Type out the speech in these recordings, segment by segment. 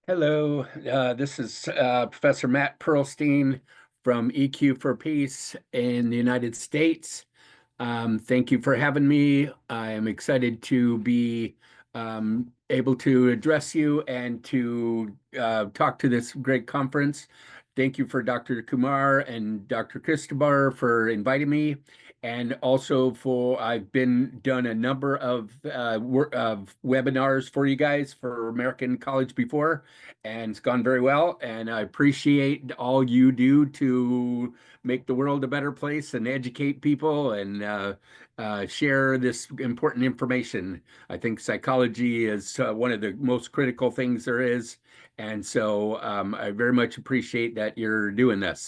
Hello, this is Professor Matt Perelstein from EQ for Peace in the United States. Thank you for having me. I am excited to be able to address you and to talk to this great conference. Thank you for Dr. Kumar and Dr. Christopher for inviting me, and also for I've been done a number of webinars for you guys for American College before, and it's gone very well. And I appreciate all you do to make the world a better place and educate people and share this important information. I think psychology is one of the most critical things there is. And so I very much appreciate that you're doing this.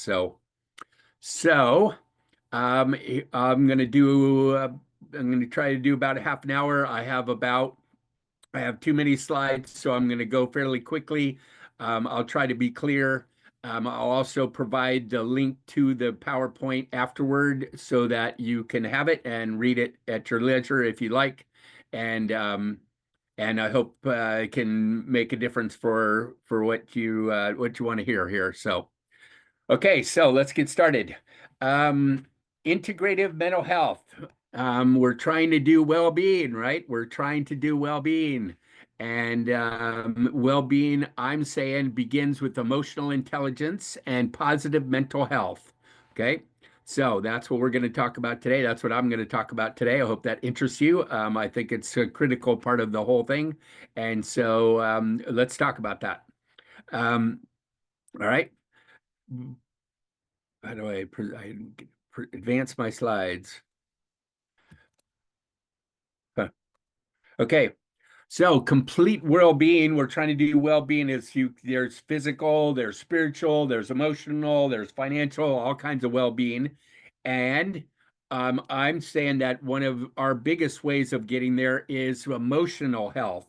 So um, I'm going to do, I'm going to try to do about a half an hour. I have too many slides, so I'm going to go fairly quickly. I'll try to be clear. I'll also provide the link to the PowerPoint afterward so that you can have it and read it at your leisure if you like. And and I hope it can make a difference for what you want to hear here. So, okay, so let's get started. Um, Integrative mental health. We're trying to do well-being, right? We're trying to do well-being. And well-being, I'm saying, begins with emotional intelligence and positive mental health. Okay. So that's what we're going to talk about today. That's what I'm going to talk about today. I hope that interests you. I think it's a critical part of the whole thing. And so let's talk about that. Um, all right. How do I advance my slides? Huh. Okay. So complete well-being, we're trying to do well-being is there's physical, there's spiritual, there's emotional, there's financial, all kinds of well-being. And I'm saying that one of our biggest ways of getting there is emotional health.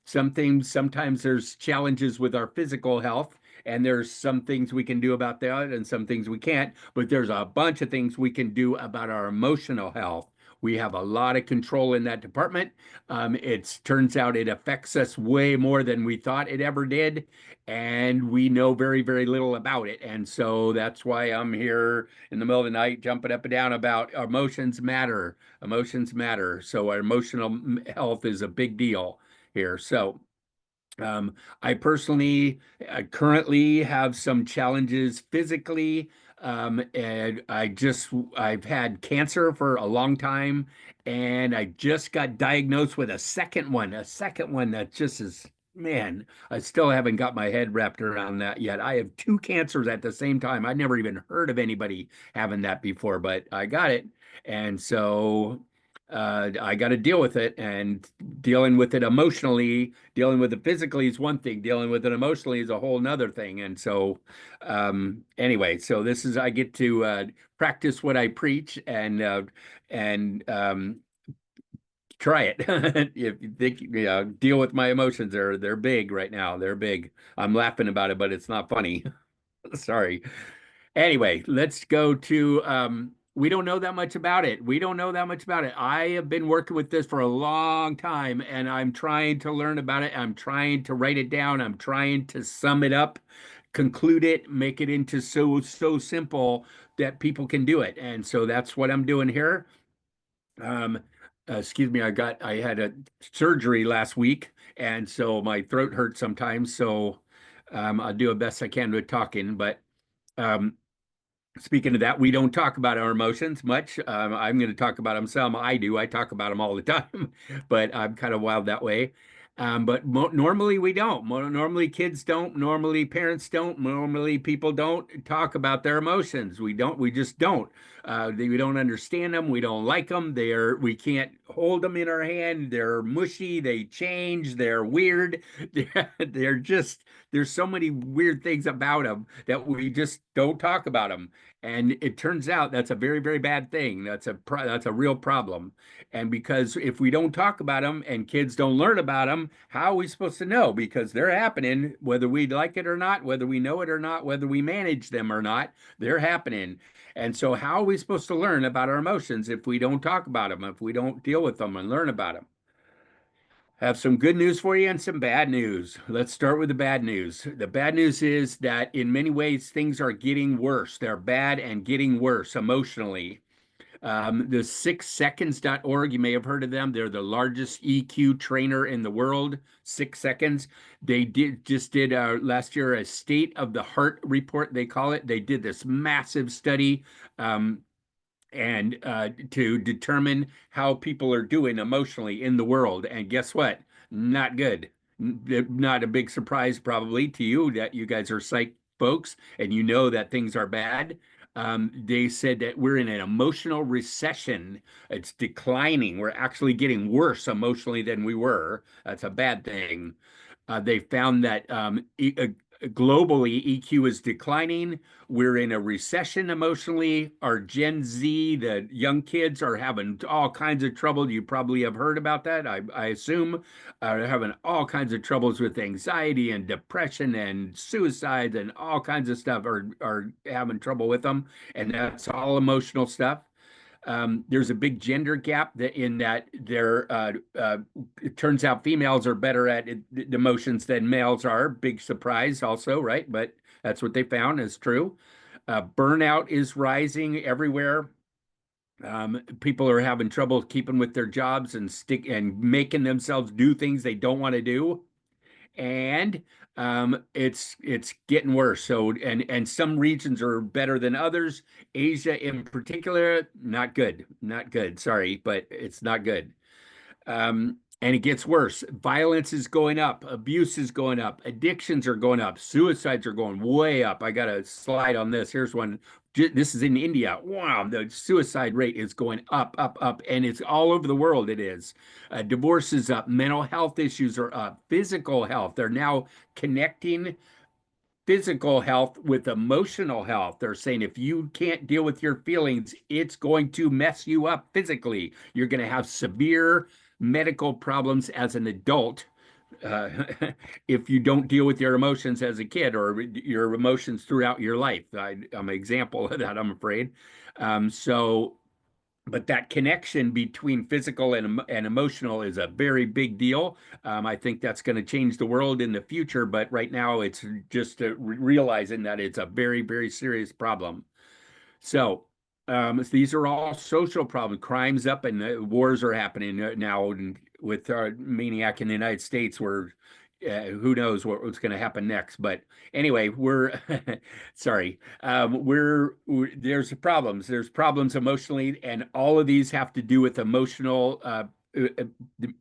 Sometimes there's challenges with our physical health, and there's some things we can do about that and some things we can't, but there's a bunch of things we can do about our emotional health. We have a lot of control in that department. It turns out it affects us way more than we thought it ever did, and we know very, very little about it. And so that's why I'm here in the middle of the night jumping up and down about emotions matter. Emotions matter. So our emotional health is a big deal here. So I personally currently have some challenges physically. And I've had cancer for a long time, and I just got diagnosed with a second one that just is, man, I still haven't got my head wrapped around that yet. I have two cancers at the same time. I never even heard of anybody having that before, but I got it. And so I got to deal with it, and dealing with it emotionally, dealing with it physically is one thing, dealing with it emotionally is a whole nother thing. And so, anyway, so I get to practice what I preach and try it. If you think, deal with my emotions. They're big right now. They're big. I'm laughing about it, but it's not funny. Sorry. Anyway, let's go to we don't know that much about it. We don't know that much about it. I have been working with this for a long time, and I'm trying to learn about it. I'm trying to write it down. I'm trying to sum it up, conclude it, make it into so simple that people can do it. And so that's what I'm doing here. Um, Excuse me, I had a surgery last week, and so my throat hurts sometimes. So I'll do the best I can with talking, but um, speaking of that, we don't talk about our emotions much. I'm going to talk about them some. I do. I talk about them all the time, but I'm kind of wild that way. But mo normally we don't. Normally kids don't. Normally parents don't. Normally people don't talk about their emotions. We don't. We just don't. We don't understand them. We don't like them. We can't hold them in our hand. They're mushy. They change. They're weird. They're just, there's so many weird things about them that we just don't talk about them. And it turns out that's a very, very bad thing. That's a real problem. And because if we don't talk about them and kids don't learn about them, how are we supposed to know? Because they're happening, whether we like it or not, whether we know it or not, whether we manage them or not, they're happening. And so how are we supposed to learn about our emotions if we don't talk about them, if we don't deal with them and learn about them? Have some good news for you and some bad news. Let's start with the bad news. The bad news is that in many ways things are getting worse. They're bad and getting worse emotionally. The 6seconds.org, you may have heard of them. They're the largest EQ trainer in the world. 6 seconds. They did last year a state of the heart report, they call it. They did this massive study. And to determine how people are doing emotionally in the world. And guess what? Not good. Not a big surprise, probably to you, that you guys are psych folks and you know that things are bad. They said that we're in an emotional recession. It's declining. We're actually getting worse emotionally than we were. That's a bad thing. They found that globally, EQ is declining. We're in a recession emotionally. Our Gen Z, the young kids, are having all kinds of trouble. You probably have heard about that, I assume, are having all kinds of troubles with anxiety and depression and suicide and all kinds of stuff are having trouble with them. And that's all emotional stuff. There's a big gender gap in that it turns out females are better at emotions than males are. Big surprise also, right? But that's what they found is true. Burnout is rising everywhere. People are having trouble keeping with their jobs and making themselves do things they don't want to do, and it's getting worse. So and some regions are better than others. Asia in particular, not good, not good. Sorry, but it's not good. And it gets worse. Violence is going up, abuse is going up, addictions are going up, suicides are going way up. I got a slide on this. Here's one. This is in India. Wow, the suicide rate is going up, up, up, and it's all over the world. It is. Divorce is up, mental health issues are up, physical health. They're now connecting physical health with emotional health. They're saying if you can't deal with your feelings, it's going to mess you up physically. You're going to have severe medical problems as an adult uh, if you don't deal with your emotions as a kid or your emotions throughout your life. I'm an example of that, I'm afraid. So but that connection between physical and emotional is a very big deal. I think that's going to change the world in the future, but right now it's just realizing that it's a very, very serious problem. So these are all social problems. Crime's up and wars are happening now with our maniac in the United States where who knows what's going to happen next. But anyway, we're sorry. There's problems. There's problems emotionally, and all of these have to do with emotional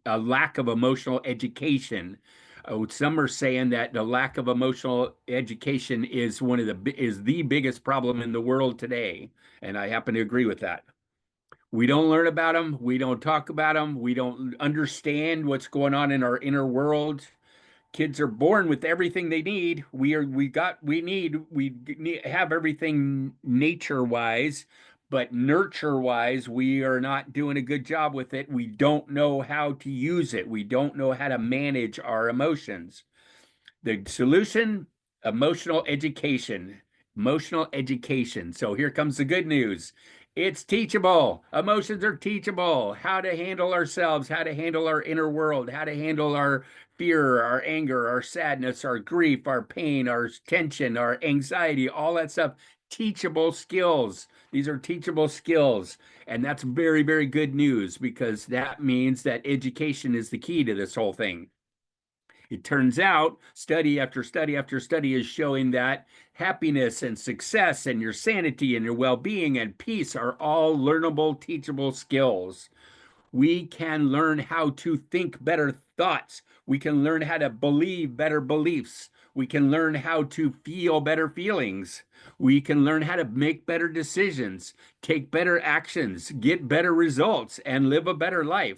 a lack of emotional education. Some are saying that the lack of emotional education is the biggest problem in the world today, and I happen to agree with that. We don't learn about them. We don't talk about them. We don't understand what's going on in our inner world. Kids are born with everything they need. We have everything nature wise, but nurture wise, we are not doing a good job with it. We don't know how to use it. We don't know how to manage our emotions. The solution, emotional education. Emotional education. So here comes the good news. It's teachable. Emotions are teachable. How to handle ourselves, how to handle our inner world, how to handle our fear, our anger, our sadness, our grief, our pain, our tension, our anxiety, all that stuff. Teachable skills. These are teachable skills. And that's very, very good news because that means that education is the key to this whole thing. It turns out study after study after study is showing that happiness and success and your sanity and your well being and peace are all learnable, teachable skills. We can learn how to think better thoughts. We can learn how to believe better beliefs. We can learn how to feel better feelings. We can learn how to make better decisions, take better actions, get better results, and live a better life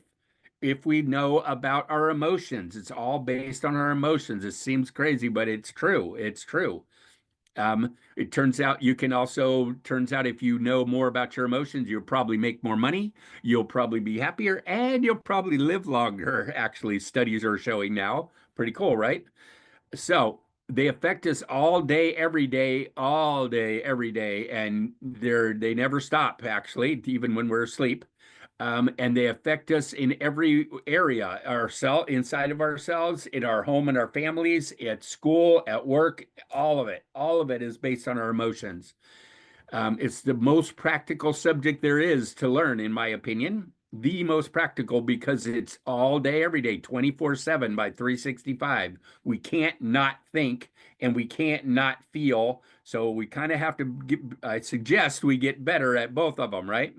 if we know about our emotions. It's all based on our emotions. It seems crazy, but it's true. It's true. It turns out turns out if you know more about your emotions, you'll probably make more money, you'll probably be happier, and you'll probably live longer. Actually, studies are showing now. Pretty cool, right? So they affect us all day, every day, and they never stop, actually, even when we're asleep. And they affect us in every area, inside of ourselves, in our home and our families, at school, at work, all of it. All of it is based on our emotions. It's the most practical subject there is to learn, in my opinion. The most practical because it's all day, every day, 24/7 by 365. We can't not think and we can't not feel. So we kind of have to I suggest we get better at both of them, right?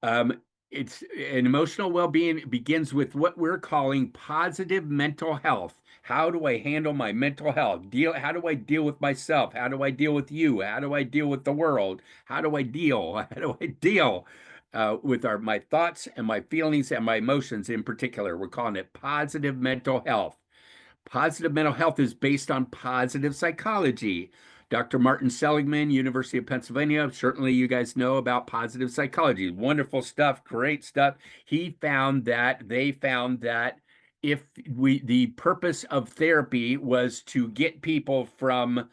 Um, it's an emotional well-being begins with what we're calling positive mental health. How do I handle my mental health? How do I deal with myself? How do I deal with you? How do I deal with the world? How do I deal? How do I deal with my thoughts and my feelings and my emotions in particular? We're calling it positive mental health. Positive mental health is based on positive psychology. Dr. Martin Seligman, University of Pennsylvania, certainly you guys know about positive psychology. Wonderful stuff, great stuff. They found that if the purpose of therapy was to get people from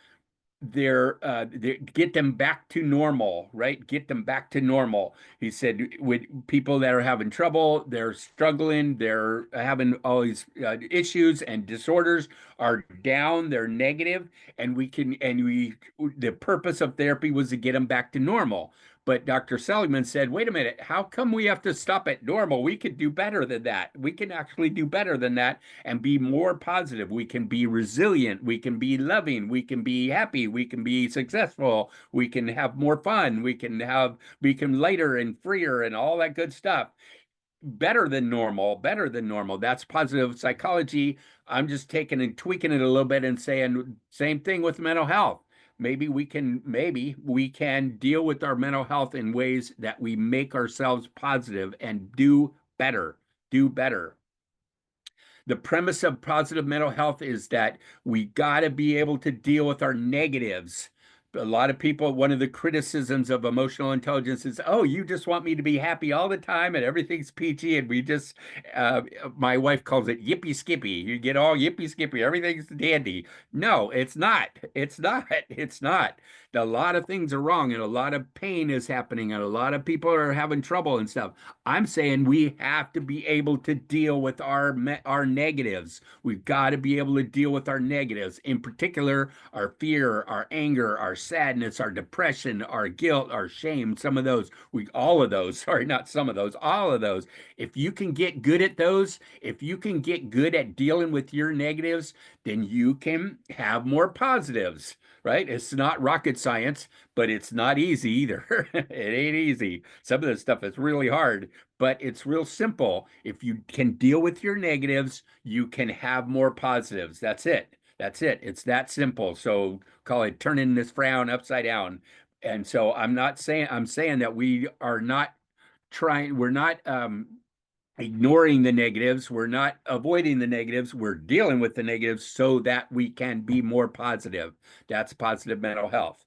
get them back to normal, right? Get them back to normal. He said with people that are having trouble, they're struggling, they're having all these issues and disorders are down, they're negative, and the purpose of therapy was to get them back to normal. But Dr. Seligman said, wait a minute, how come we have to stop at normal? We could do better than that. We can actually do better than that and be more positive. We can be resilient. We can be loving. We can be happy. We can be successful. We can have more fun. We can lighter and freer and all that good stuff. Better than normal, better than normal. That's positive psychology. I'm just taking and tweaking it a little bit and saying same thing with mental health. Maybe we can deal with our mental health in ways that we make ourselves positive and do better. The premise of positive mental health is that we got to be able to deal with our negatives. A lot of people, one of the criticisms of emotional intelligence is, oh, you just want me to be happy all the time and everything's peachy. And uh, my wife calls it yippee skippy. You get all yippee skippy, everything's dandy. No, it's not. It's not. It's not. A lot of things are wrong and a lot of pain is happening and a lot of people are having trouble and stuff. I'm saying we have to be able to deal with our negatives. We've got to be able to deal with our negatives, in particular, our fear, our anger, our sadness, our depression, our guilt, our shame. All of those. Sorry, not some of those, all of those. If you can get good at those, if you can get good at dealing with your negatives, then you can have more positives, right? It's not rocket science, but it's not easy either. It ain't easy. Some of this stuff is really hard, but it's real simple. If you can deal with your negatives, you can have more positives. That's it. That's it. It's that simple. So call it turning this frown upside down. And so I'm saying that we're not ignoring the negatives. We're not avoiding the negatives. We're dealing with the negatives so that we can be more positive. That's positive mental health.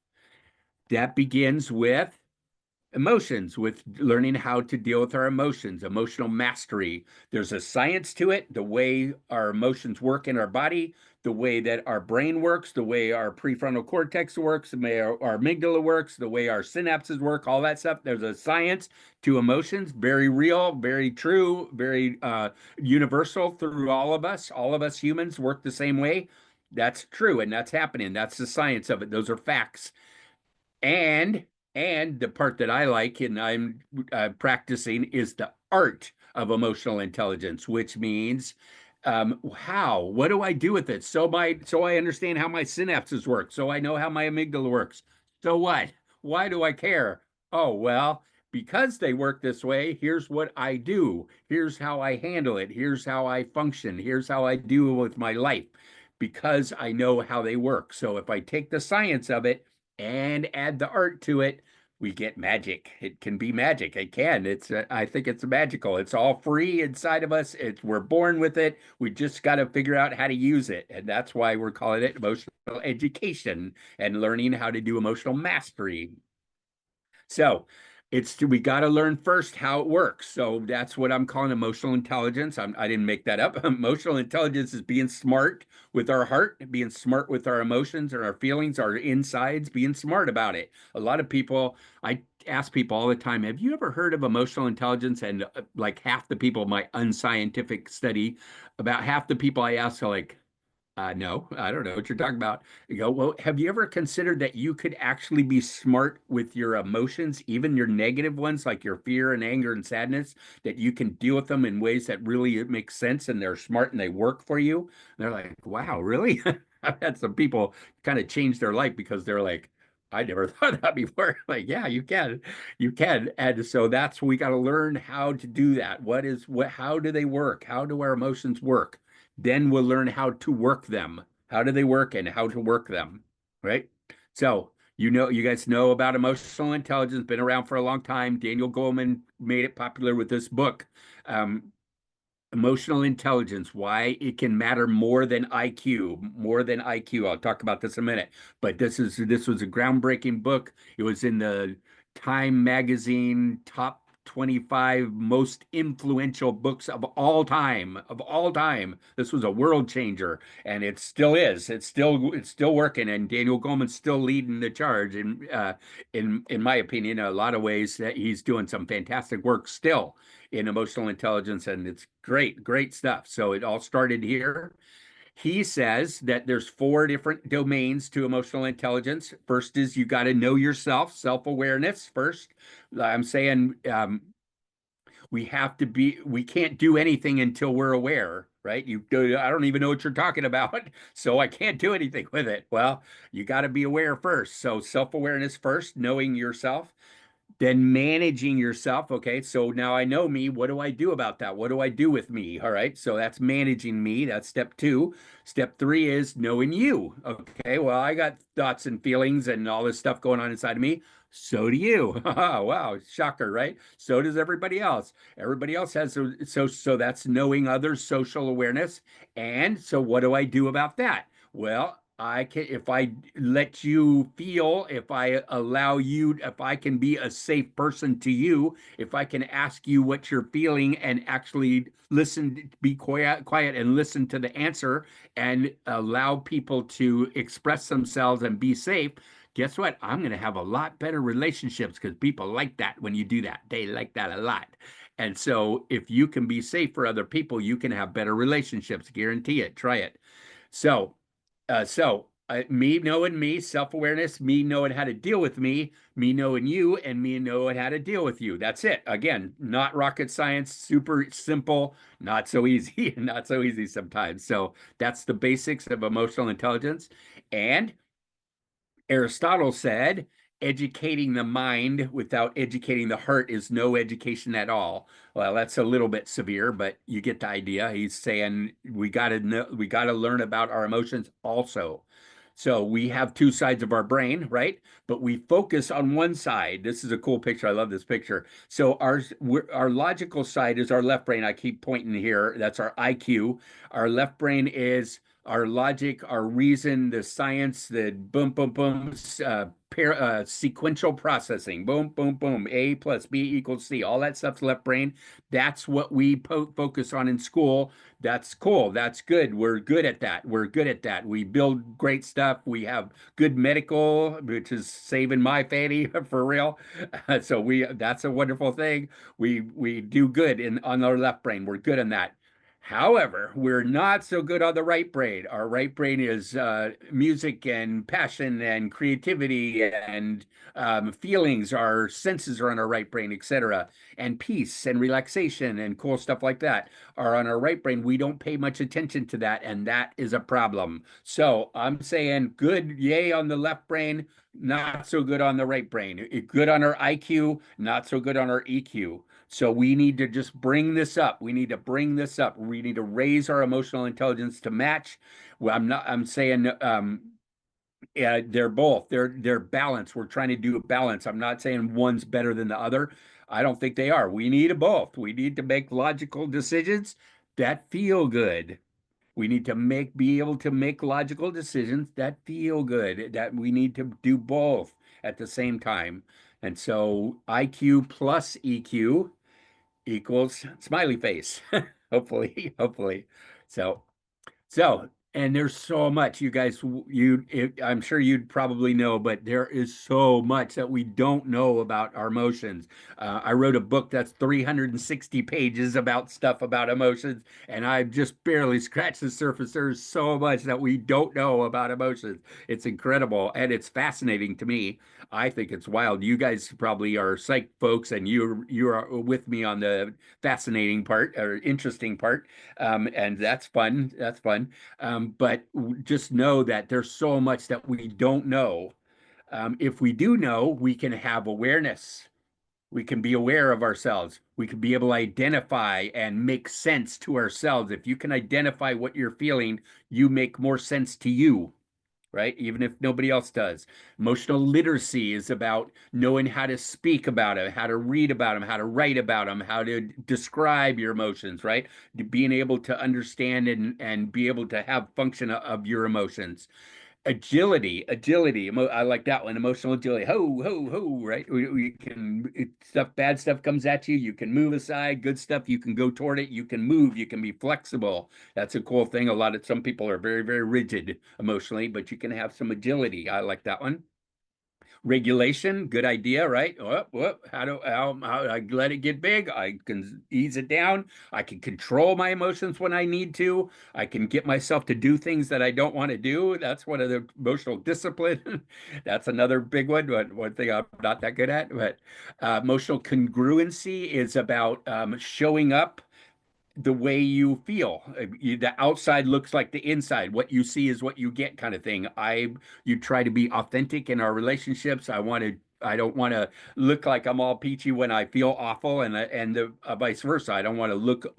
That begins with emotions, with learning how to deal with our emotions, emotional mastery. There's a science to it, the way our emotions work in our body, the way that our brain works, the way our prefrontal cortex works, the way our amygdala works, the way our synapses work, all that stuff. There's a science to emotions, very real, very true, very universal through all of us. All of us humans work the same way. That's true, and that's happening. That's the science of it. Those are facts. And the part that I like and I'm practicing is the art of emotional intelligence, which means what do I do with it? So I understand how my synapses work, so I know how my amygdala works. So what? Why do I care? Oh, well, because they work this way, here's what I do. Here's how I handle it. Here's how I function. Here's how I deal with my life because I know how they work. So if I take the science of it and add the art to it, we get magic. It can be magic. It can. I think it's magical. It's all free inside of us. We're born with it. We just got to figure out how to use it. And that's why we're calling it emotional education and learning how to do emotional mastery. So we got to learn first how it works. So that's what I'm calling emotional intelligence. I didn't make that up. Emotional intelligence is being smart with our heart, being smart with our emotions and our feelings, our insides, being smart about it. A lot of people, I ask people all the time, have you ever heard of emotional intelligence? And like half the people, my unscientific study, about half the people I ask are like, no, I don't know what you're talking about. You go, well, have you ever considered that you could actually be smart with your emotions, even your negative ones, like your fear and anger and sadness, that you can deal with them in ways that really make sense and they're smart and they work for you? And they're like, wow, really? I've had some people kind of change their life because they're like, I never thought of that before. Like, yeah, you can. You can. And so that's we got to learn how to do that. How do they work? How do our emotions work? Then we'll learn how to work them. How do they work and how to work them, right? So, you guys know about emotional intelligence, been around for a long time. Daniel Goleman made it popular with this book, um, Emotional Intelligence, Why It Can Matter More Than IQ, More Than IQ. I'll talk about this in a minute, but this was a groundbreaking book. It was in the Time magazine top 25 most influential books of all time, of all time. This was a world changer, and it still is. It's still working, and Daniel Goleman's still leading the charge. In my opinion, in a lot of ways, that he's doing some fantastic work still in emotional intelligence, and it's great, great stuff. So it all started here. He says that there's four different domains to emotional intelligence. First is you got to know yourself, self-awareness first. I'm saying we can't do anything until we're aware, right? I don't even know what you're talking about, so I can't do anything with it. Well, you got to be aware first. So self-awareness first, knowing yourself. Then managing yourself. Okay, so now I know me. What do I do about that? What do I do with me? All right, so that's managing me. That's step two. Step three is knowing you. Okay, well, I got thoughts and feelings and all this stuff going on inside of me. So do you. Wow, shocker, right? So does everybody else. Everybody else has so that's knowing others, social awareness. And so what do I do about that? Well, I can, if I let you feel, if I allow you, if I can be a safe person to you, if I can ask you what you're feeling and actually listen, be quiet and listen to the answer and allow people to express themselves and be safe, guess what? I'm going to have a lot better relationships because people like that when you do that. They like that a lot. And so if you can be safe for other people, you can have better relationships. Guarantee it. Try it. So, me knowing me, self-awareness, me knowing how to deal with me knowing you, and me knowing how to deal with you. That's it. Again, not rocket science, super simple, not so easy, not so easy sometimes. So that's the basics of emotional intelligence. And Aristotle said, educating the mind without educating the heart is no education at all. Well, that's a little bit severe, but you get the idea. He's saying we got to know, we got to learn about our emotions also. So we have two sides of our brain, right? But we focus on one side. This is a cool picture. I love this picture. So our logical side is our left brain. I keep pointing here. That's our IQ. Our left brain is our logic, our reason, the science, the boom, boom, boom, sequential processing, boom, boom, boom, A plus B equals C, all that stuff's left brain. That's what we focus on in school. That's cool. That's good. We're good at that. We're good at that. We build great stuff. We have good medical, which is saving my fanny for real. So that's a wonderful thing. We do good in on our left brain. We're good in that. However, we're not so good on the right brain. Our right brain is music and passion and creativity and feelings. Our senses are on our right brain, etc. And peace and relaxation and cool stuff like that are on our right brain. We don't pay much attention to that, and that is a problem. So I'm saying good, yay on the left brain, not so good on the right brain. Good on our IQ, not so good on our EQ. So we need to just bring this up. We need to bring this up. We need to raise our emotional intelligence to match. Well, I'm saying yeah, they're both. They're balanced. We're trying to do a balance. I'm not saying one's better than the other. I don't think they are. We need both. We need to make logical decisions that feel good. We need to be able to make logical decisions that feel good. That we need to do both at the same time. And so IQ plus EQ equals smiley face. Hopefully, hopefully. So, so And there's so much, you guys, I'm sure you'd probably know, but there is so much that we don't know about our emotions. I wrote a book that's 360 pages about stuff about emotions, and I've just barely scratched the surface. There's so much that we don't know about emotions. It's incredible, and it's fascinating to me. I think it's wild. You guys probably are psych folks, and you are with me on the fascinating part or interesting part, and that's fun. That's fun. But just know that there's so much that we don't know. If we do know, we can have awareness. We can be aware of ourselves. We can be able to identify and make sense to ourselves. If you can identify what you're feeling, you make more sense to you, right? Even if nobody else does. Emotional literacy is about knowing how to speak about it, how to read about them, how to write about them, how to describe your emotions, right? Being able to understand and be able to have function of your emotions. Agility. I like that one. Emotional agility. Ho, ho, ho, right? We can, stuff, bad stuff comes at you. You can move aside. Good stuff, you can go toward it. You can move. You can be flexible. That's a cool thing. Some people are very, very rigid emotionally, but you can have some agility. I like that one. Regulation, good idea, right? How I let it get big? I can ease it down. I can control my emotions when I need to. I can get myself to do things that I don't want to do. That's one of the emotional discipline. That's another big one. One thing I'm not that good at. But emotional congruency is about showing up the way you feel. The outside looks like the inside. What you see is what you get, kind of thing. You try to be authentic in our relationships. I don't want to look like I'm all peachy when I feel awful, and the vice versa. I don't want to look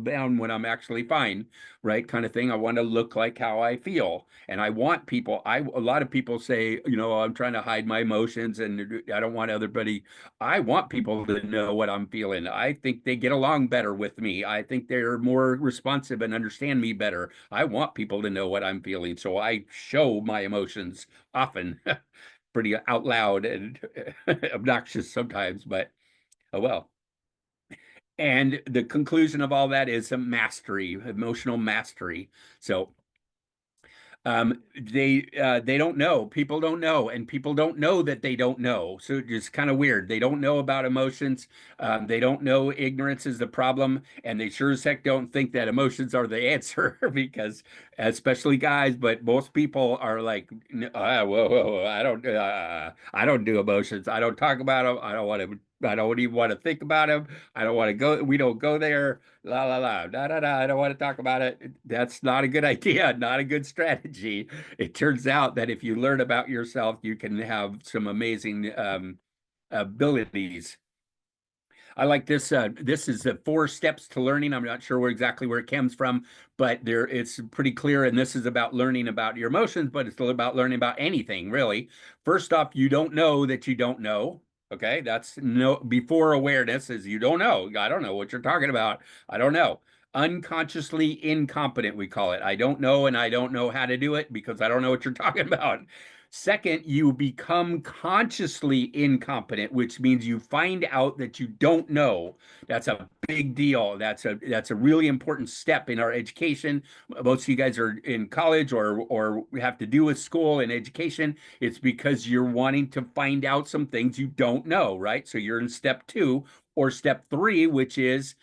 down when I'm actually fine, right? Kind of thing. I want to look like how I feel, and I want people. A lot of people say, I'm trying to hide my emotions, and I don't want everybody. I want people to know what I'm feeling. I think they get along better with me. I think they're more responsive and understand me better. I want people to know what I'm feeling, so I show my emotions often, pretty out loud and obnoxious sometimes, but oh well. And the conclusion of all that is a mastery, emotional mastery. So they don't know. People don't know, and people don't know that they don't know. So it's kind of weird. They don't know about emotions. They don't know ignorance is the problem, and they sure as heck don't think that emotions are the answer because, especially guys, but most people are like, whoa, whoa, whoa, I don't do emotions. I don't talk about them. I don't want to. I don't even want to think about them. I don't want to go. We don't go there. La la la, da da da. I don't want to talk about it. That's not a good idea, not a good strategy. It turns out that if you learn about yourself, you can have some amazing abilities. I like this. This is the 4 steps to learning. I'm not sure exactly where it comes from, but it's pretty clear. And this is about learning about your emotions, but it's about learning about anything, really. First off, you don't know that you don't know. Okay, that's no before awareness is you don't know. I don't know what you're talking about. I don't know. Unconsciously incompetent, we call it. I don't know, and I don't know how to do it because I don't know what you're talking about. Second, you become consciously incompetent, which means you find out that you don't know. That's a big deal. That's a really important step in our education. Most of you guys are in college or have to do with school and education. It's because you're wanting to find out some things you don't know, right? So you're in step 2 or step 3, which is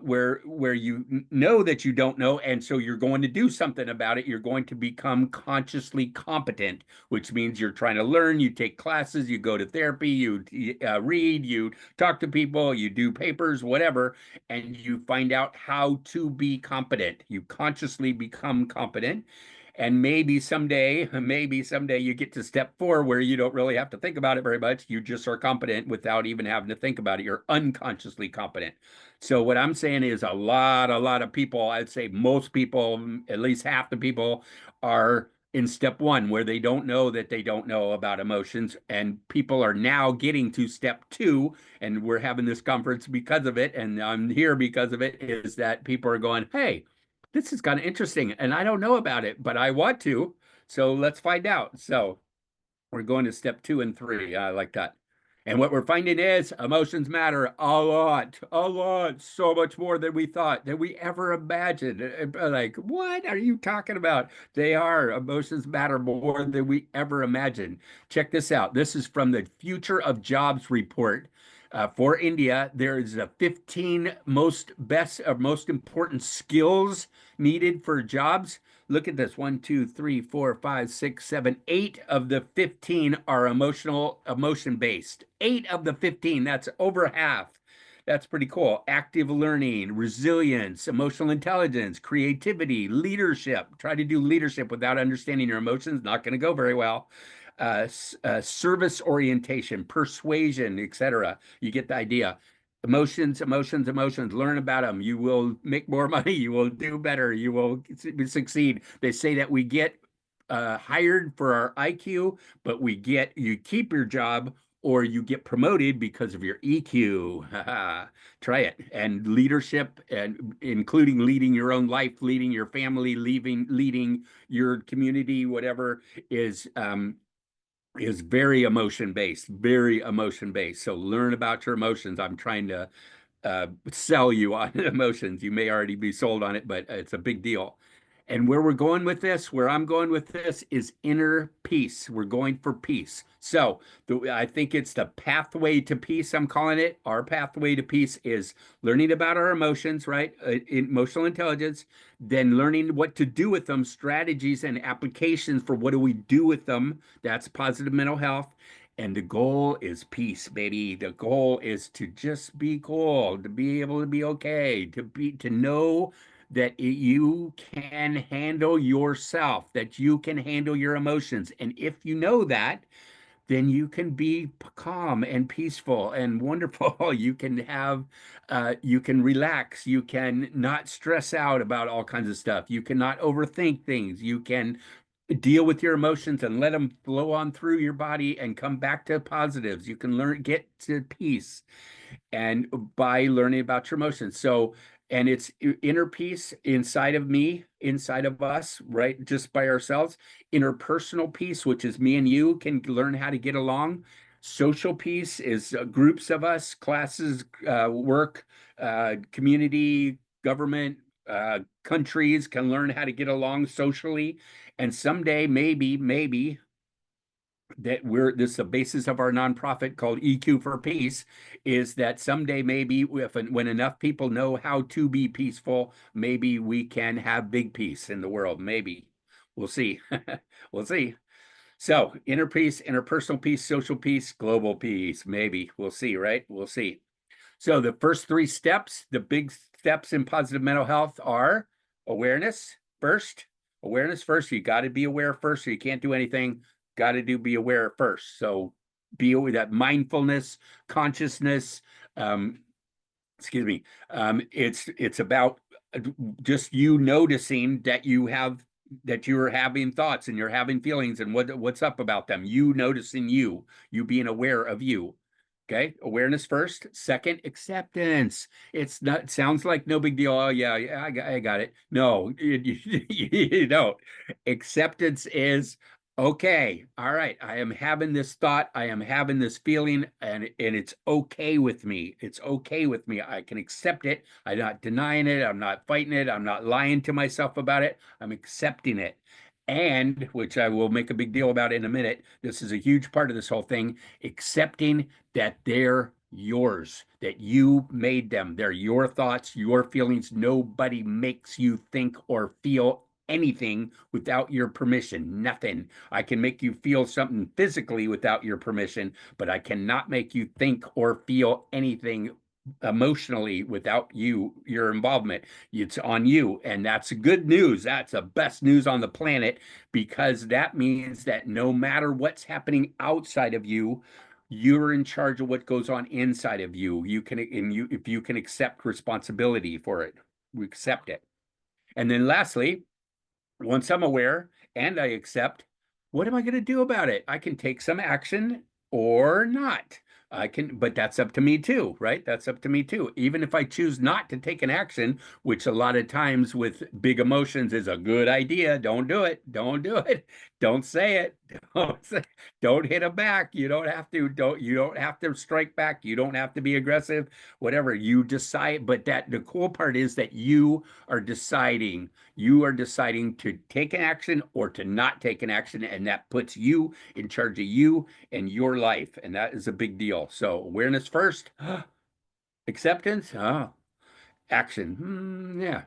where you know that you don't know, and so you're going to do something about it. You're going to become consciously competent, which means you're trying to learn. You take classes, you go to therapy, you read, you talk to people, you do papers, whatever, and you find out how to be competent. You consciously become competent. And maybe someday you get to step 4 where you don't really have to think about it very much. You just are competent without even having to think about it. You're unconsciously competent. So what I'm saying is a lot of people, I'd say most people, at least half the people are in step 1 where they don't know that they don't know about emotions. And people are now getting to step 2, and we're having this conference because of it. And I'm here because of it, is that people are going, hey, this is kind of interesting and I don't know about it, but I want to. So let's find out. So we're going to step 2 and 3. I like that. And what we're finding is emotions matter a lot, so much more than we thought, than we ever imagined. Like, what are you talking about? They are. Emotions matter more than we ever imagined. Check this out. This is from the Future of Jobs report. For India, there is a 15 most important skills needed for jobs. Look at this. One, two, three, four, five, six, seven, eight of the 15 are emotion based. Eight of the 15, that's over half. That's pretty cool. Active learning, resilience, emotional intelligence, creativity, leadership. Try to do leadership without understanding your emotions, not going to go very well. Service orientation, persuasion, etc. You get the idea. Emotions, emotions, emotions. Learn about them. You will make more money. You will do better. You will succeed. They say that we get hired for our IQ, but you keep your job or you get promoted because of your EQ. Try it. And leadership, and including leading your own life, leading your family, leading your community, whatever, is very emotion based, very emotion based. So learn about your emotions. I'm trying to sell you on emotions. You may already be sold on it, but it's a big deal. And where I'm going with this is inner peace. We're going for peace. So I think it's the pathway to peace. I'm calling it. Our pathway to peace is learning about our emotions, right? Emotional intelligence, then learning what to do with them, strategies and applications for what do we do with them. That's positive mental health. And the goal is peace, baby. The goal is to just be cool, to be able to be okay, to know that you can handle yourself, that you can handle your emotions. And if you know that, then you can be calm and peaceful and wonderful. You can relax. You can not stress out about all kinds of stuff. You cannot overthink things. You can deal with your emotions and let them flow on through your body and come back to positives. You can get to peace and by learning about your emotions. So, and it's inner peace inside of me, inside of us, right? Just by ourselves. Interpersonal peace, which is me and you can learn how to get along. Social peace is groups of us, classes, work, community, government, countries can learn how to get along socially. And someday, maybe that this is the basis of our nonprofit called EQ for Peace, is that someday maybe when enough people know how to be peaceful, maybe we can have big peace in the world. Maybe we'll see. We'll see. So inner peace, interpersonal peace, social peace, global peace. Maybe we'll see, right? We'll see. So the first three steps, the big steps in positive mental health are awareness first. Awareness first. You got to be aware first, or you can't do anything. Got to be aware first. So be aware that mindfulness, consciousness. Um, excuse me. It's about just you noticing that you're having thoughts and you're having feelings and what's up about them. You noticing you being aware of you. Okay, awareness first. Second, acceptance. It's not, it sounds like no big deal. Oh, yeah, I got it. No, you don't. Acceptance is okay. All right, I am having this thought. I am having this feeling, and it's okay with me. It's okay with me. I can accept it. I'm not denying it. I'm not fighting it. I'm not lying to myself about it. I'm accepting it. And which I will make a big deal about in a minute. This is a huge part of this whole thing, accepting that they're yours, that you made them. They're your thoughts, your feelings. Nobody makes you think or feel anything without your permission. Nothing. I can make you feel something physically without your permission, but I cannot make you think or feel anything emotionally without your involvement. It's on you, and that's good news. That's the best news on the planet, because that means that no matter what's happening outside of you, you're in charge of what goes on inside of you. You can, and you, if you can accept responsibility for it, we accept it. And then lastly, once I'm aware and I accept, what am I going to do about it? I can take some action or not. I can, but that's up to me too, right? That's up to me too. Even if I choose not to take an action, which a lot of times with big emotions is a good idea, don't do it. Don't do it. Don't say it. Don't say, don't hit them back. You don't have to strike back. You don't have to be aggressive, whatever. You decide, but that the cool part is that are deciding, you are deciding to take an action or to not take an action, and that puts you in charge of you and your life. And that is a big deal. So awareness first, acceptance, action. Yeah.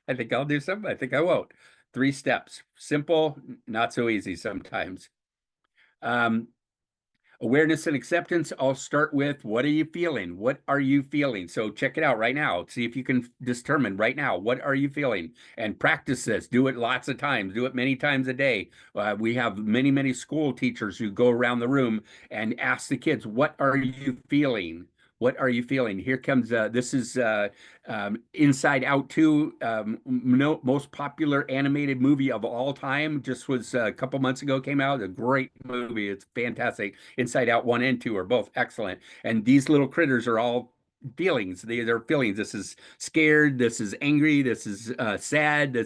I think I'll do something. I think I won't. Three steps. Simple, not so easy sometimes. Um, Awareness and acceptance, I'll start with what are you feeling? What are you feeling? So check it out right now. See if you can determine right now, what are you feeling? And practice this. Do it lots of times. Do it many times a day. We have many, many school teachers who go around the room and ask the kids, what are you feeling? What are you feeling? Here comes, this is Inside Out 2, no, most popular animated movie of all time. Just was a couple months ago, came out. A great movie. It's fantastic. Inside Out 1 and 2 are both excellent. And these little critters are all feelings. They're feelings. This is scared. This is angry. This is sad.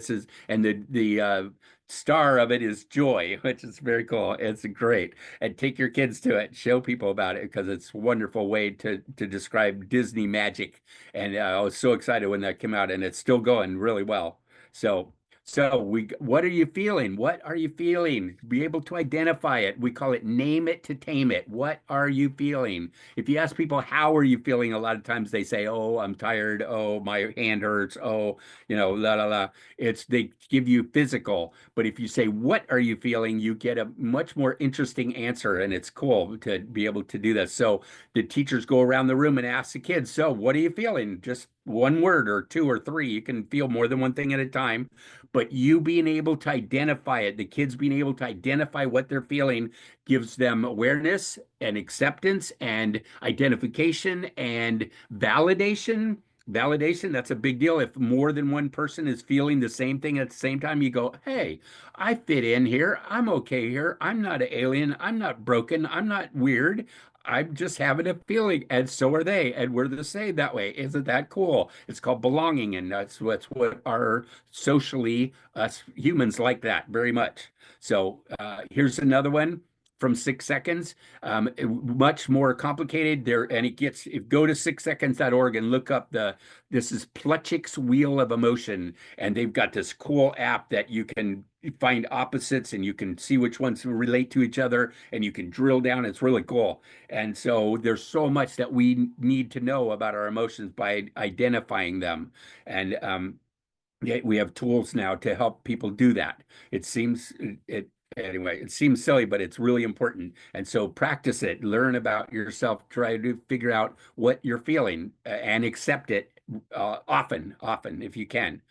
And the star of it is joy, which is very cool. It's great. And take your kids to it. Show people about it because it's a wonderful way to describe Disney magic. And I was so excited when that came out, and it's still going really well. So, what are you feeling? What are you feeling? Be able to identify it. We call it name it to tame it. What are you feeling? If you ask people, how are you feeling? A lot of times they say, oh, I'm tired. Oh, my hand hurts. Oh, la, la, la. They give you physical. But if you say, what are you feeling? You get a much more interesting answer. And it's cool to be able to do that. So the teachers go around the room and ask the kids, so what are you feeling? Just one word or two or three. You can feel more than one thing at a time, but you being able to identify it, the kids being able to identify what they're feeling gives them awareness and acceptance and identification and validation. Validation, that's a big deal. If more than one person is feeling the same thing at the same time, you go, hey, I fit in here. I'm okay here. I'm not an alien. I'm not broken. I'm not weird. I'm just having a feeling, and so are they, and we're the same that way. Isn't that cool? It's called belonging, and that's what our socially us humans like that very much. So here's another one from 6 seconds. Much more complicated there, and it gets. If go to 6seconds.org and look up this is Plutchik's Wheel of Emotion, and they've got this cool app that you can find opposites and you can see which ones relate to each other and you can drill down. It's really cool. And so there's so much that we need to know about our emotions by identifying them. And yeah, we have tools now to help people do that. It seems it anyway, it seems silly, but it's really important. And so practice it, learn about yourself, try to figure out what you're feeling and accept it often if you can.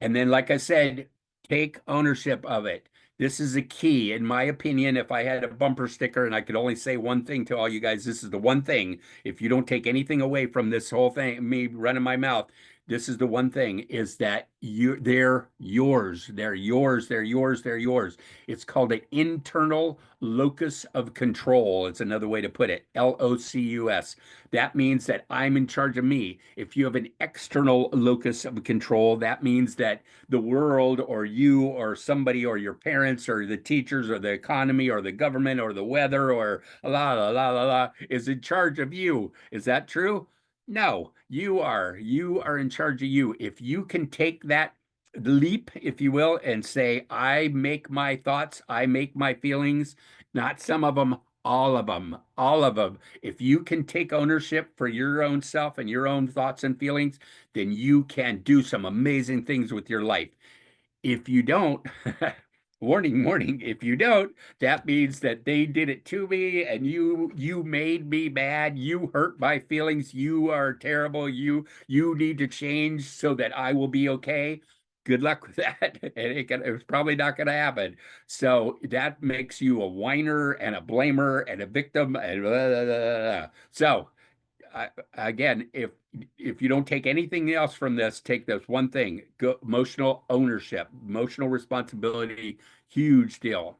And then, like I said, take ownership of it. This is a key, in my opinion. If I had a bumper sticker and I could only say one thing to all you guys, this is the one thing. If you don't take anything away from this whole thing, me running my mouth, this is the one thing is that they're yours. They're yours. They're yours. They're yours. It's called an internal locus of control. It's another way to put it. LOCUS. That means that I'm in charge of me. If you have an external locus of control, that means that the world or you or somebody or your parents or the teachers or the economy or the government or the weather or la la la la la is in charge of you. Is that true? No, you are. You are in charge of you. If you can take that leap, if you will, and say, I make my thoughts, I make my feelings, not some of them, all of them, all of them. If you can take ownership for your own self and your own thoughts and feelings, then you can do some amazing things with your life. If you don't, warning, warning, if you don't, that means that they did it to me and you made me mad. You hurt my feelings. You are terrible. You need to change so that I will be okay. Good luck with that. It's probably not going to happen. So that makes you a whiner and a blamer and a victim and blah, blah, blah, blah. So again, if you don't take anything else from this, take this one thing: emotional ownership, emotional responsibility, huge deal.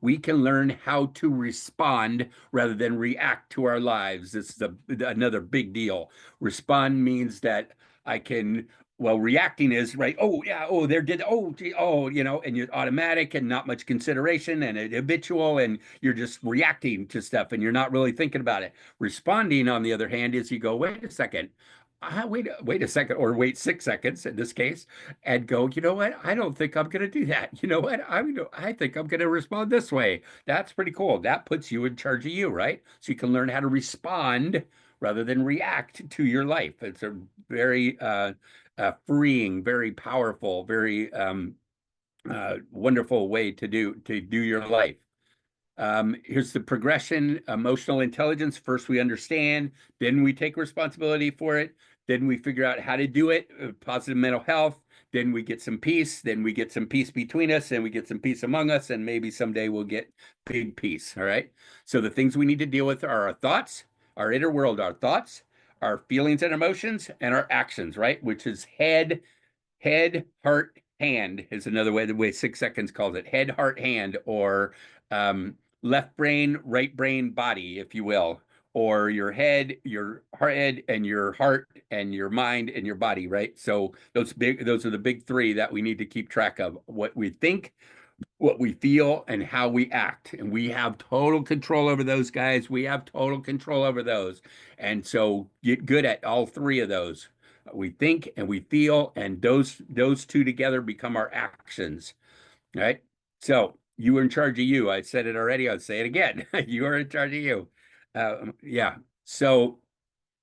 We can learn how to respond rather than react to our lives. This is another big deal. Respond means that I can, well, reacting is right. Oh, yeah. Oh, there did. Oh, gee, oh, and you're automatic and not much consideration and habitual, and you're just reacting to stuff and you're not really thinking about it. Responding, on the other hand, is you go, wait a second. Wait a second, or wait 6 seconds in this case, and go, you know what? I don't think I'm going to do that. You know what? I think I'm going to respond this way. That's pretty cool. That puts you in charge of you, right? So you can learn how to respond rather than react to your life. It's a very freeing, very powerful, very wonderful way to do your life. Here's the progression: emotional intelligence. First, we understand, then we take responsibility for it, then we figure out how to do it, positive mental health, then we get some peace, then we get some peace between us, and we get some peace among us, and maybe someday we'll get big peace. All right. So, the things we need to deal with are our thoughts, our inner world, our thoughts, our feelings and emotions, and our actions, right? Which is head, heart, hand is another way, the way 6 seconds calls it. Head, heart, hand, or left brain, right brain, body, if you will, or your head, and your heart, and your mind, and your body, right? So those are the big three that we need to keep track of: what we think, what we feel, and how we act. And we have total control over those, guys. We have total control over those. And so get good at all three of those. We think and we feel, and those two together become our actions, right? So you are in charge of you. I said it already. I'll say it again. You are in charge of you. Yeah. So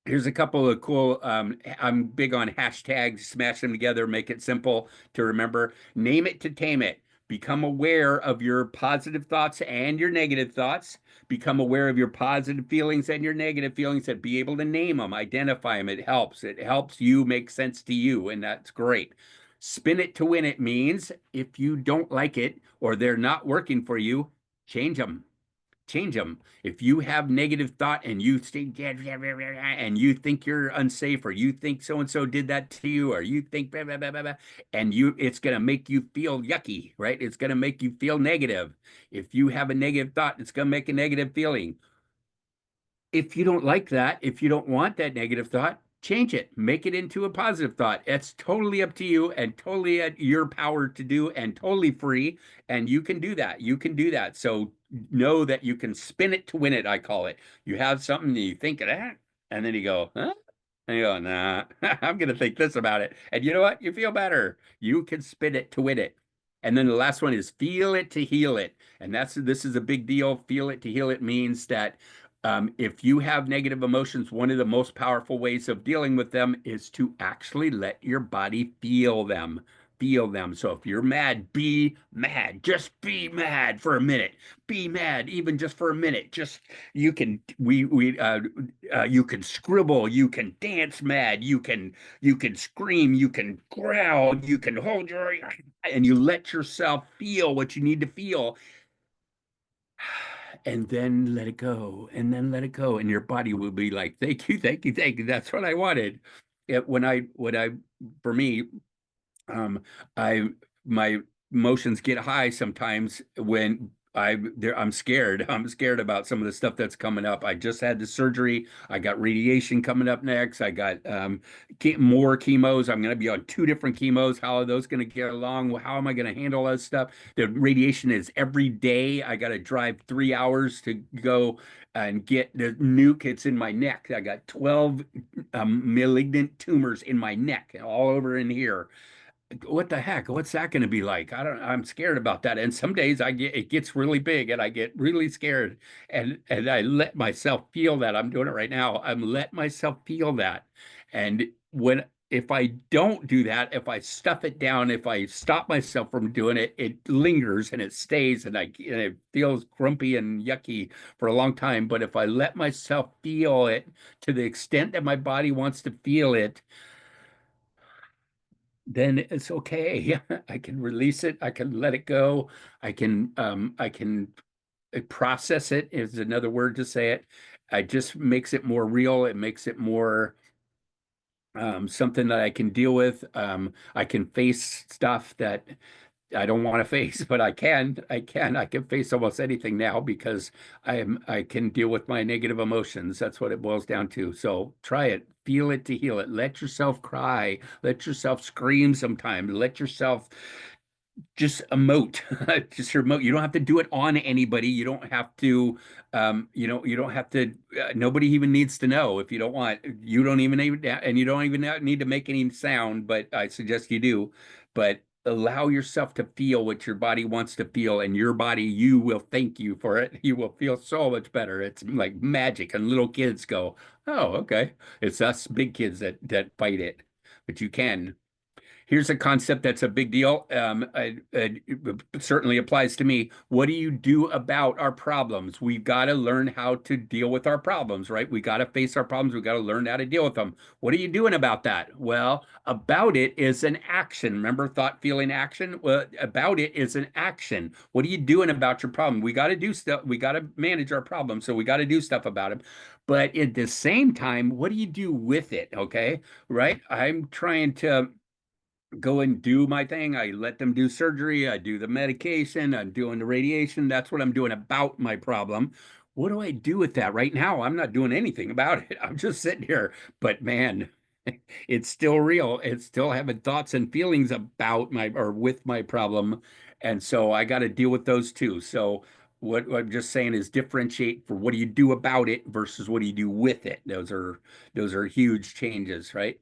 here's a couple of cool. I'm big on hashtags. Smash them together, make it simple to remember. Name it to tame it. Become aware of your positive thoughts and your negative thoughts. Become aware of your positive feelings and your negative feelings, and be able to name them, identify them. It helps. It helps you make sense to you, and that's great. Spin it to win it means if you don't like it or they're not working for you, change them. Change them. If you have negative thought and you think and you think you're unsafe, or you think so and so did that to you, or you think blah, blah, blah, blah, blah, and it's going to make you feel yucky, right? It's going to make you feel negative. If you have a negative thought, it's going to make a negative feeling. If you don't like that, if you don't want that negative thought, change it, make it into a positive thought. It's totally up to you and totally at your power to do, and totally free. And you can do that. You can do that. So know that you can spin it to win it, I call it. You have something and you think of that, and then you go, huh? And you go, nah, I'm going to think this about it. And you know what? You feel better. You can spin it to win it. And then the last one is feel it to heal it. And this is a big deal. Feel it to heal it means that if you have negative emotions, one of the most powerful ways of dealing with them is to actually let your body feel them. Feel them. So if you're mad, be mad. Just be mad for a minute. Be mad, even just for a minute. Just you can you can scribble, you can dance mad, you can scream, you can growl, you can hold your, and you let yourself feel what you need to feel, and then let it go, and then let it go, and your body will be like, thank you, thank you, thank you. That's what I wanted. When I for me, um, I my emotions get high sometimes when I'm scared. I'm scared about some of the stuff that's coming up. I just had the surgery. I got radiation coming up next. I got more chemos. I'm going to be on two different chemos. How are those going to get along? How am I going to handle that stuff? The radiation is every day. I got to drive 3 hours to go and get the nuke. It's in my neck. I got 12 malignant tumors in my neck, all over in here. What the heck? What's that going to be like? I'm scared about that. And some days it gets really big and I get really scared, and I let myself feel that. I'm doing it right now. I'm letting myself feel that. And if I don't do that, if I stuff it down, if I stop myself from doing it, it lingers and it stays, and it feels grumpy and yucky for a long time. But if I let myself feel it to the extent that my body wants to feel it, then it's okay. I can release it. I can let it go. I can process it is another word to say it. It just makes it more real. It makes it more something that I can deal with. I can face stuff I don't want to face, but I can. I can face almost anything now because I can deal with my negative emotions. That's what it boils down to. So try it. Feel it to heal it. Let yourself cry. Let yourself scream sometimes. Let yourself just emote. Just emote. You don't have to do it on anybody. You don't have to you don't have to nobody even needs to know if you don't want. You don't even need, and you don't even need to make any sound, but I suggest you do. But allow yourself to feel what your body wants to feel, and your body, you will thank you for it. You will feel so much better. It's like magic, and little kids go, "Oh, okay." It's us big kids that fight it, but you can. Here's a concept that's a big deal. It certainly applies to me. What do you do about our problems? We've got to learn how to deal with our problems, right? We got to face our problems. We got to learn how to deal with them. What are you doing about that? Well, about it is an action. Remember thought, feeling, action? Well, about it is an action. What are you doing about your problem? We got to do stuff. We got to manage our problems. So we got to do stuff about them. But at the same time, what do you do with it? Okay, right? I'm trying to go and do my thing. I let them do surgery. I do the medication. I'm doing the radiation. That's what I'm doing about my problem. What do I do with that right now? I'm not doing anything about it. I'm just sitting here. But man, it's still real. It's still having thoughts and feelings about my or with my problem. And so I got to deal with those too. So what I'm just saying is differentiate for what do you do about it versus what do you do with it. Those are huge changes, right?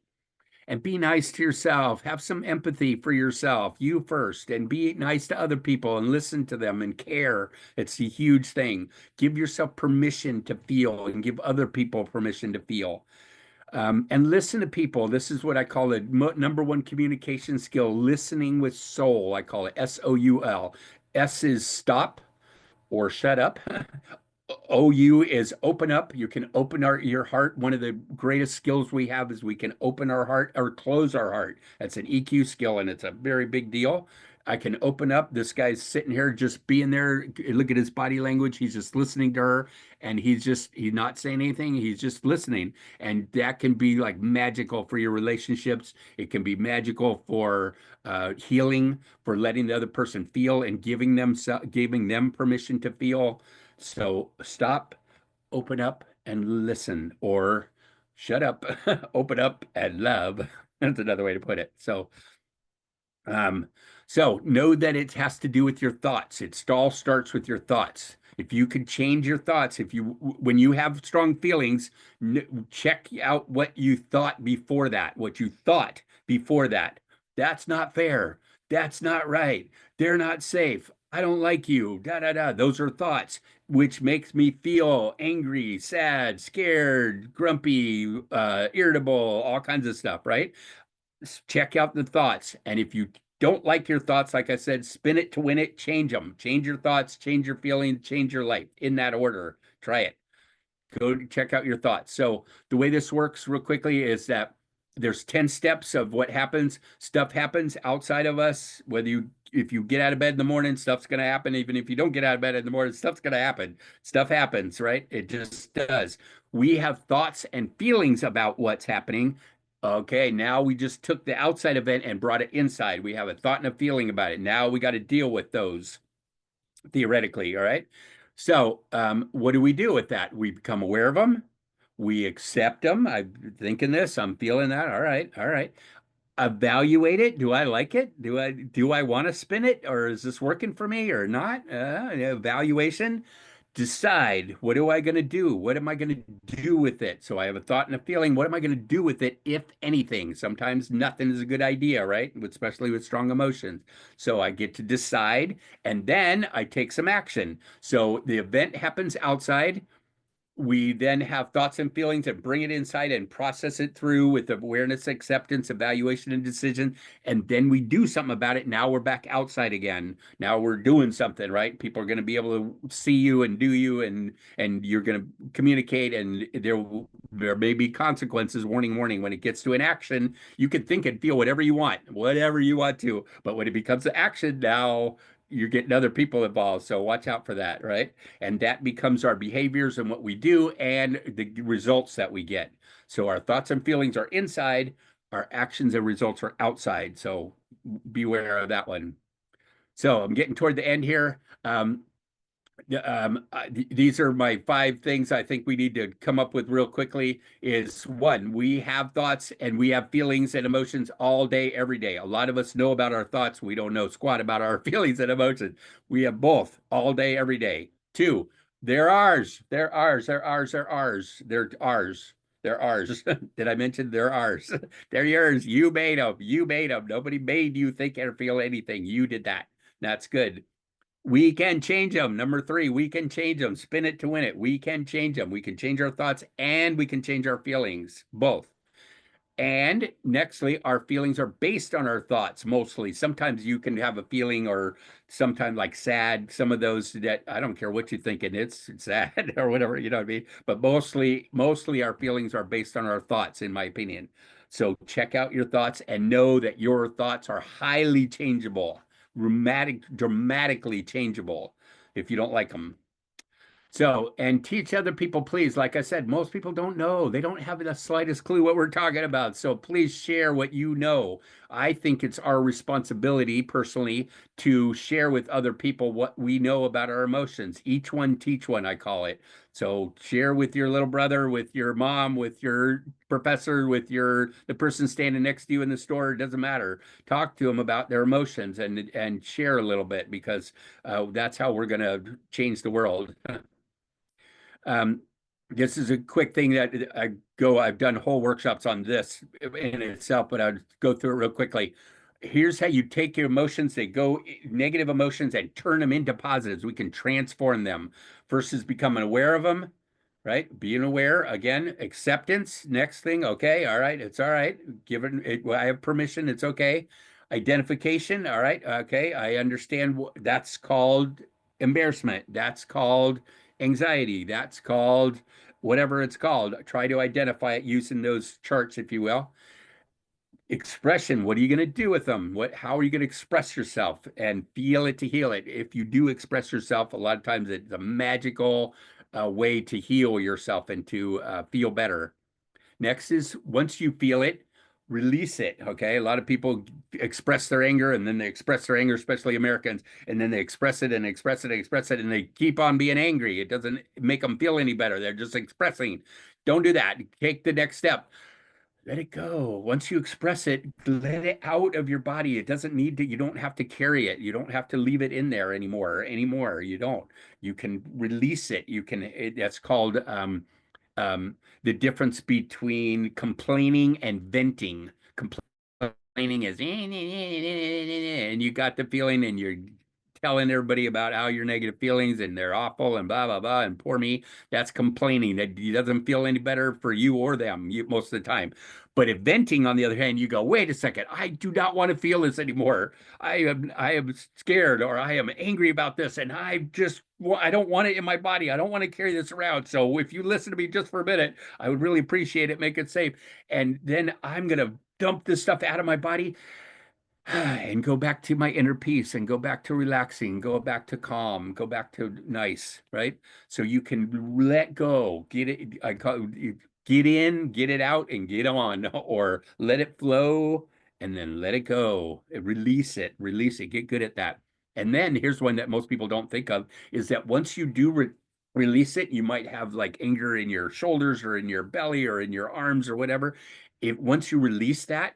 And be nice to yourself. Have some empathy for yourself, you first, and be nice to other people and listen to them and care. It's a huge thing. Give yourself permission to feel and give other people permission to feel. And listen to people. This is what I call the number one communication skill, listening with soul. I call it SOUL. S is stop or shut up. OU is open up. You can open your heart. One of the greatest skills we have is we can open our heart or close our heart. That's an EQ skill, and it's a very big deal. I can open up. This guy's sitting here just being there. Look at his body language. He's just listening to her, and he's not saying anything. He's just listening. And that can be like magical for your relationships. It can be magical for healing, for letting the other person feel and giving them permission to feel. So stop, open up, and listen, or shut up, open up, and love. That's another way to put it. Um, so know that it has to do with your thoughts. It all starts with your thoughts. If you could change your thoughts, when you have strong feelings, check out what you thought before that, what you thought before that. That's not fair. That's not right. They're not safe. I don't like you. Da da da. Those are thoughts, which makes me feel angry, sad, scared, grumpy, irritable, all kinds of stuff, right? Check out the thoughts. And if you don't like your thoughts, like I said, spin it to win it, change them. Change your thoughts, change your feelings, change your life in that order. Try it. Go check out your thoughts. So the way this works real quickly is that there's 10 steps of what happens. Stuff happens outside of us. Whether you if you get out of bed in the morning, stuff's going to happen. Even if you don't get out of bed in the morning, stuff's going to happen. Stuff happens, right? It just does. We have thoughts and feelings about what's happening. Okay, now we just took the outside event and brought it inside. We have a thought and a feeling about it. Now we got to deal with those theoretically. All right. So, what do we do with that? We become aware of them. We accept them. I'm thinking this. I'm feeling that. All right. All right. Evaluate it. Do I like it? Do I want to spin it, or is this working for me or not? Evaluation. Decide, what am I going to do? What am I going to do with it? So I have a thought and a feeling. What am I going to do with it, if anything? Sometimes nothing is a good idea, right? Especially with strong emotions. So I get to decide, and then I take some action. So the event happens outside. We then have thoughts and feelings and bring it inside and process it through with awareness, acceptance, evaluation, and decision. And then we do something about it. Now we're back outside again. Now we're doing something, right? People are going to be able to see you and do you, and you're going to communicate, and there may be consequences. Warning, warning. When it gets to an action, you can think and feel whatever you want to. But when it becomes an action, now you're getting other people involved. So watch out for that, right? And that becomes our behaviors and what we do and the results that we get. So our thoughts and feelings are inside, our actions and results are outside. So beware of that one. So I'm getting toward the end here. These are my five things I think we need to come up with real quickly. Is one, we have thoughts and we have feelings and emotions all day, every day. A lot of us know about our thoughts. We don't know squat about our feelings and emotions. We have both all day, every day. Two, they're ours. They're ours. They're ours. They're ours. They're ours. They're ours. Did I mention they're ours? They're yours. You made them. You made them. Nobody made you think or feel anything. You did that. That's good. We can change them. Number three, we can change them. Spin it to win it. We can change them. We can change our thoughts and we can change our feelings, both. And nextly, our feelings are based on our thoughts mostly. Sometimes you can have a feeling or sometimes like sad, some of those that I don't care what you think, and it's sad or whatever, you know what I mean? But mostly our feelings are based on our thoughts, in my opinion. So check out your thoughts and know that your thoughts are highly changeable, dramatically changeable if you don't like them. So, and teach other people, please. Like I said, most people don't know. They don't have the slightest clue what we're talking about. So please share what you know. I think it's our responsibility personally to share with other people what we know about our emotions. Each one teach one, I call it. So share with your little brother, with your mom, with your professor, with your the person standing next to you in the store. It doesn't matter. Talk to them about their emotions and share a little bit because that's how we're going to change the world. Um, this is a quick thing that I've done whole workshops on this in itself, but I'll go through it real quickly. Here's how you take your emotions, they go negative emotions and turn them into positives. We can transform them. First is becoming aware of them, right? Being aware, again, acceptance. Next thing, okay, all right, it's all right. Given it, well, I have permission, it's okay. Identification, all right, okay, I understand that's called embarrassment. That's called anxiety. That's called whatever it's called. Try to identify it using those charts, if you will. Expression, what are you going to do with them? How are you going to express yourself and feel it to heal it? If you do express yourself, a lot of times it's a magical way to heal yourself and to feel better. Next is once you feel it, release it. Okay. A lot of people express their anger and then they express their anger, especially Americans, and then they express it and express it and express it and they keep on being angry. It doesn't make them feel any better. They're just expressing. Don't do that. Take the next step. Let it go. Once you express it, let it out of your body. It doesn't need to, you don't have to carry it. You don't have to leave it in there anymore. You don't. You can release it. That's called the difference between complaining and venting. Complaining is, and you got the feeling and you're telling everybody about how your negative feelings and they're awful and blah, blah, blah, and poor me. That's complaining. That doesn't feel any better for you or them most of the time. But if venting, on the other hand, you go, wait a second, I do not want to feel this anymore. I am scared or I am angry about this and I don't want it in my body. I don't want to carry this around. So if you listen to me just for a minute, I would really appreciate it. Make it safe. And then I'm going to dump this stuff out of my body and go back to my inner peace and go back to relaxing, go back to calm, go back to nice, right? So you can let go, get it, I call it, get in, get it out, and get on, or let it flow and then let it go. Release it, get good at that. And then here's one that most people don't think of is that once you do release it, you might have like anger in your shoulders or in your belly or in your arms or whatever. If once you release that,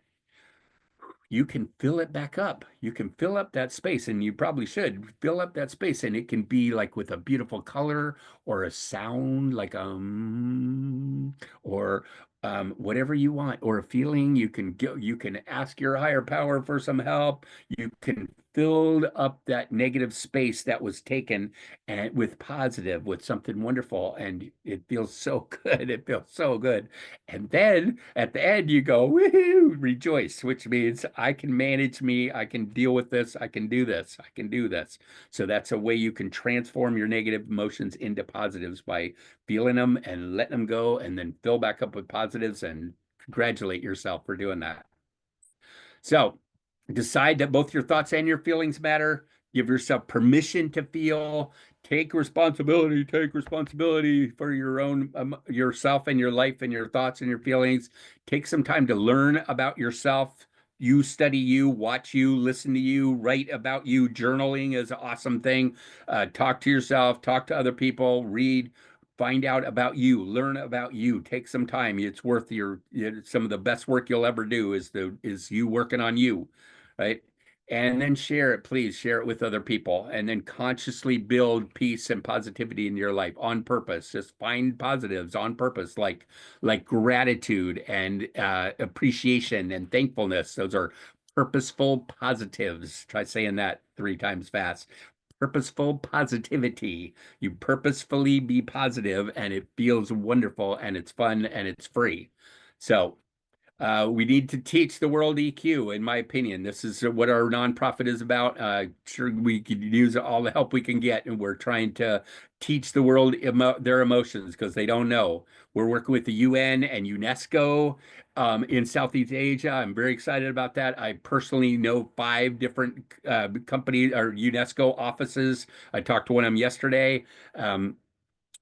you can fill it back up. You can fill up that space, and you probably should fill up that space. And it can be like with a beautiful color or a sound like or whatever you want, or a feeling. You can go, you can ask your higher power for some help. You can fill up that negative space that was taken and with positive, with something wonderful. And it feels so good. It feels so good. And then at the end, you go, woohoo, rejoice, which means I can manage me. I can deal with this. I can do this. I can do this. So that's a way you can transform your negative emotions into positives by feeling them and letting them go and then fill back up with positives and congratulate yourself for doing that. So decide that both your thoughts and your feelings matter. Give yourself permission to feel. Take responsibility for your own yourself and your life and your thoughts and your feelings. Take some time to learn about yourself. you study you, watch you, listen to you, write about you. Journaling is an awesome thing. Talk to yourself, talk to other people, read, find out about you, learn about you. Take some time. It's worth some of the best work you'll ever do is you working on you, right? And then share it, please share it with other people, and then consciously build peace and positivity in your life on purpose. Just find positives on purpose, like gratitude and appreciation and thankfulness. Those are purposeful positives. Try saying that 3 times fast. Purposeful positivity. You purposefully be positive, and it feels wonderful, and it's fun, and it's free. So we need to teach the world EQ, in my opinion. This is what our nonprofit is about. Sure, we could use all the help we can get, and we're trying to teach the world their emotions because they don't know. We're working with the UN and UNESCO in Southeast Asia. I'm very excited about that. I personally know 5 different companies or UNESCO offices. I talked to one of them yesterday.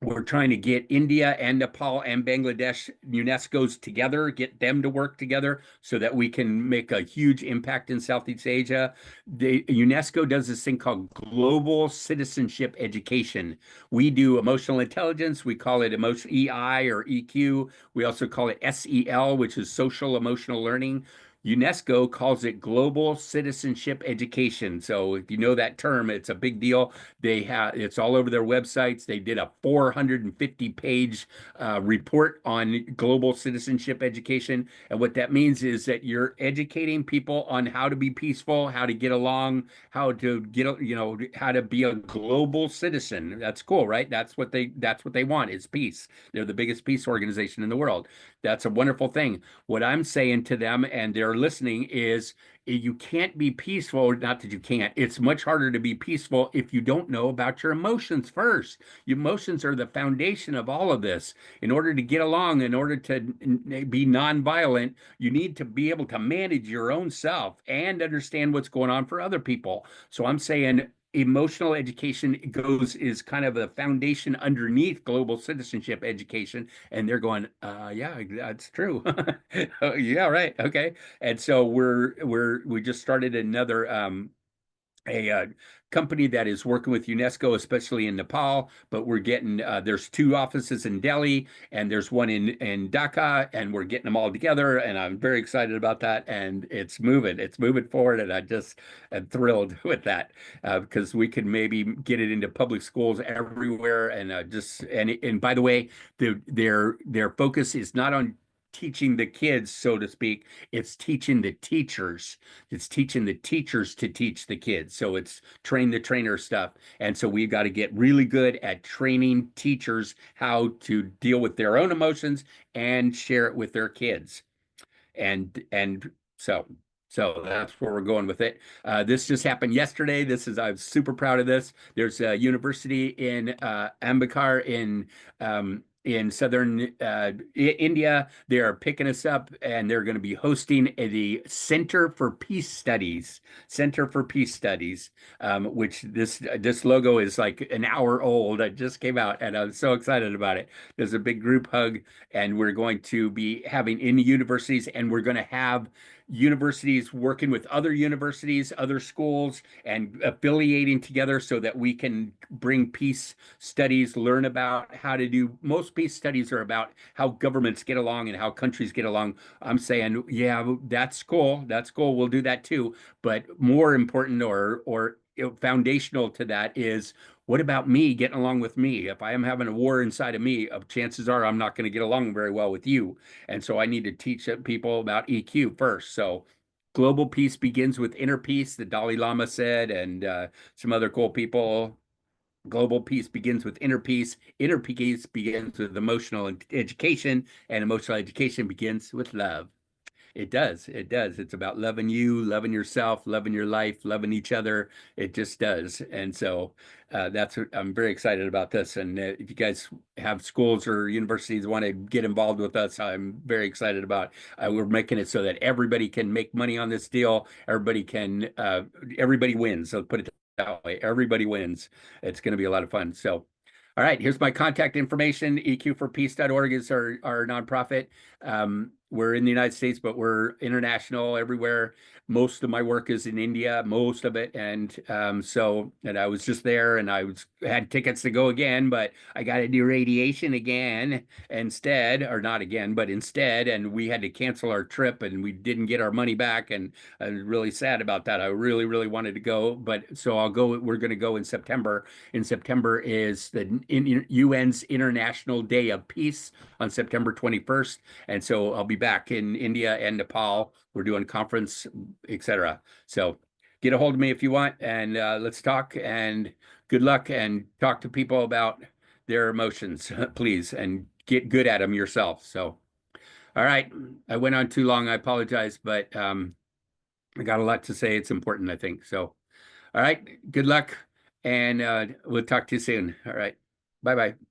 We're trying to get India and Nepal and Bangladesh UNESCO's together, get them to work together so that we can make a huge impact in Southeast Asia. The UNESCO does this thing called global citizenship education. We do emotional intelligence. We call it emotion EI or EQ. We also call it SEL, which is social emotional learning. UNESCO calls it global citizenship education. So if you know that term, it's a big deal. It's all over their websites. They did a 450-page report on global citizenship education. And what that means is that you're educating people on how to be peaceful, how to get along, how to how to be a global citizen. That's cool, right? That's what they want is peace. They're the biggest peace organization in the world. That's a wonderful thing. What I'm saying to them, and they're listening, is you can't be peaceful. Not that you can't. It's much harder to be peaceful if you don't know about your emotions first. Your emotions are the foundation of all of this. In order to get along, in order to be nonviolent, you need to be able to manage your own self and understand what's going on for other people. So I'm saying emotional education is kind of a foundation underneath global citizenship education, and they're going, yeah, that's true. Oh, yeah, right, okay. And so we just started another a company that is working with UNESCO, especially in Nepal. But we're getting there's 2 offices in Delhi, and there's one in Dhaka, and we're getting them all together. And I'm very excited about that. And it's moving forward, and I just am thrilled with that because we can maybe get it into public schools everywhere. And and by the way, their focus is not on teaching the kids, so to speak. It's teaching the teachers. It's teaching the teachers to teach the kids. So it's train the trainer stuff. And so we've got to get really good at training teachers how to deal with their own emotions and share it with their kids. And so that's where we're going with it. This just happened yesterday. I'm super proud of this. There's a university in Ambikar in southern India. They are picking us up, and they're going to be hosting the Center for Peace Studies. Center for Peace Studies, which this logo is like an hour old. It just came out, and I'm so excited about it. There's a big group hug, and we're going to be having in universities, and we're going to have universities working with other universities, other schools, and affiliating together so that we can bring peace studies, learn about how to do. Most peace studies are about how governments get along and how countries get along. I'm saying, yeah, that's cool. That's cool. We'll do that too. But more important or foundational to that is what about me getting along with me? If I am having a war inside of me, chances are I'm not going to get along very well with you. And so I need to teach people about EQ first. So global peace begins with inner peace, the Dalai Lama said, and some other cool people. Global peace begins with inner peace. Inner peace begins with emotional education, and emotional education begins with love. It does. It does. It's about loving you, loving yourself, loving your life, loving each other. It just does. And so that's what I'm very excited about this. And if you guys have schools or universities want to get involved with us, I'm very excited about. We're making it so that everybody can make money on this deal. Everybody wins. So put it that way. Everybody wins. It's going to be a lot of fun. So. All right, here's my contact information. EQforpeace.org is our nonprofit. we're in the United States, but we're international everywhere. Most of my work is in India, most of it, and and I was just there, and had tickets to go again, but I got to do radiation again instead, or not again, but instead, and we had to cancel our trip, and we didn't get our money back, and I was really sad about that. I really, really wanted to go, but so I'll go. We're going to go in September. In September is the UN's International Day of Peace on September 21st. And so I'll be back in India and Nepal. We're doing conference, etc. So get a hold of me if you want, and let's talk. And good luck, and talk to people about their emotions, please, and get good at them yourself. So, all right, I went on too long. I apologize, but I got a lot to say. It's important, I think. So, all right, good luck, and we'll talk to you soon. All right, bye bye.